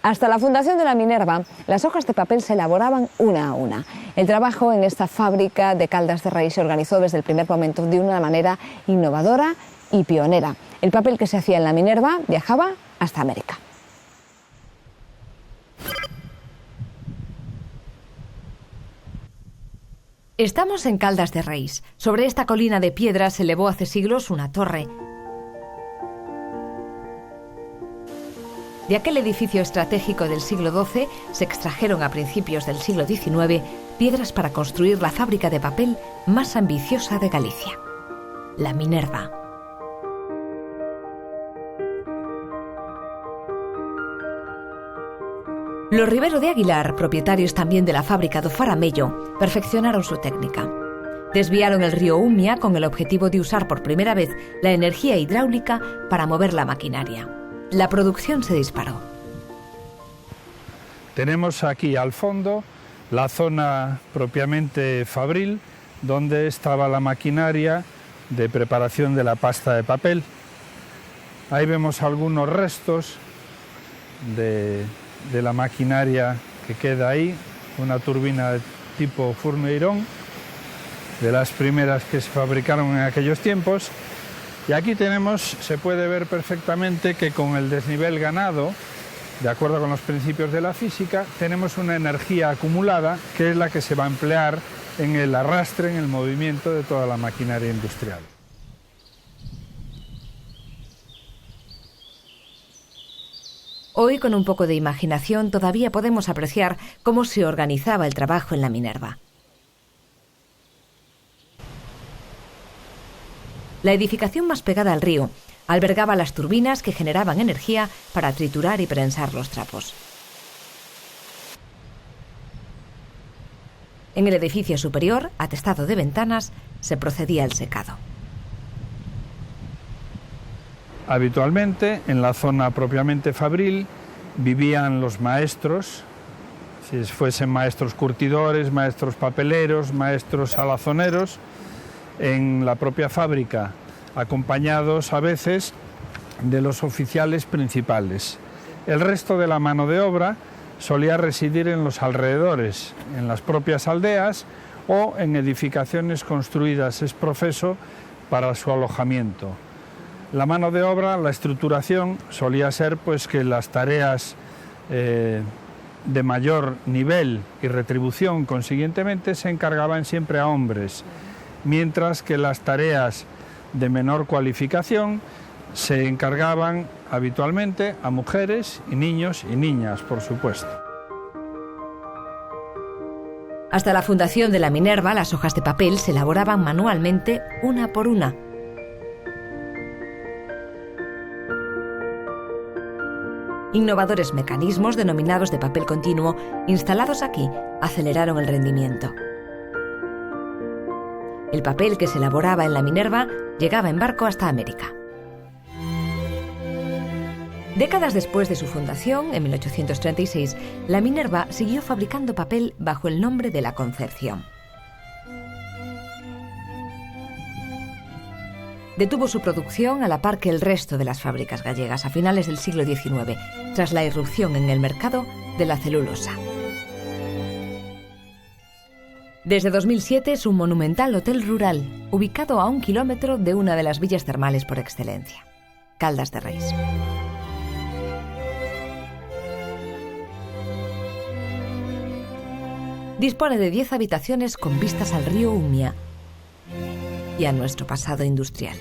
Hasta la fundación de la Minerva, las hojas de papel se elaboraban una a una. El trabajo en esta fábrica de Caldas de Reis se organizó desde el primer momento de una manera innovadora y pionera. El papel que se hacía en la Minerva viajaba hasta América. Estamos en Caldas de Reis. Sobre esta colina de piedra se elevó hace siglos una torre. De aquel edificio estratégico del siglo XII se extrajeron a principios del siglo XIX piedras para construir la fábrica de papel más ambiciosa de Galicia, la Minerva. Los Rivero de Aguilar, propietarios también de la fábrica do Faramello, perfeccionaron su técnica. Desviaron el río Umia con el objetivo de usar por primera vez la energía hidráulica para mover la maquinaria. La producción se disparó. Tenemos aquí al fondo la zona propiamente fabril, donde estaba la maquinaria de preparación de la pasta de papel. Ahí vemos algunos restos de la maquinaria que queda ahí, una turbina de tipo Fourneron, de las primeras que se fabricaron en aquellos tiempos. Y aquí tenemos, se puede ver perfectamente que con el desnivel ganado, de acuerdo con los principios de la física, tenemos una energía acumulada que es la que se va a emplear en el arrastre, en el movimiento de toda la maquinaria industrial. Hoy, con un poco de imaginación, todavía podemos apreciar cómo se organizaba el trabajo en la Minerva. La edificación más pegada al río albergaba las turbinas que generaban energía para triturar y prensar los trapos. En el edificio superior, atestado de ventanas, se procedía al secado. Habitualmente, en la zona propiamente fabril, vivían los maestros, si fuesen maestros curtidores, maestros papeleros, maestros salazoneros, en la propia fábrica, acompañados a veces de los oficiales principales. El resto de la mano de obra solía residir en los alrededores, en las propias aldeas o en edificaciones construidas ex professo para su alojamiento. La mano de obra, la estructuración, solía ser pues que las tareas de mayor nivel y retribución, consiguientemente, se encargaban siempre a hombres, mientras que las tareas de menor cualificación se encargaban habitualmente a mujeres y niños y niñas, por supuesto. Hasta la fundación de la Minerva, las hojas de papel se elaboraban manualmente una por una. Innovadores mecanismos denominados de papel continuo, instalados aquí, aceleraron el rendimiento. El papel que se elaboraba en la Minerva llegaba en barco hasta América. Décadas después de su fundación, en 1836, la Minerva siguió fabricando papel bajo el nombre de La Concepción. Detuvo su producción a la par que el resto de las fábricas gallegas a finales del siglo XIX, tras la irrupción en el mercado de la celulosa. Desde 2007 es un monumental hotel rural, ubicado a 1 kilómetro de una de las villas termales por excelencia, Caldas de Reis. Dispone de 10 habitaciones con vistas al río Umia y a nuestro pasado industrial.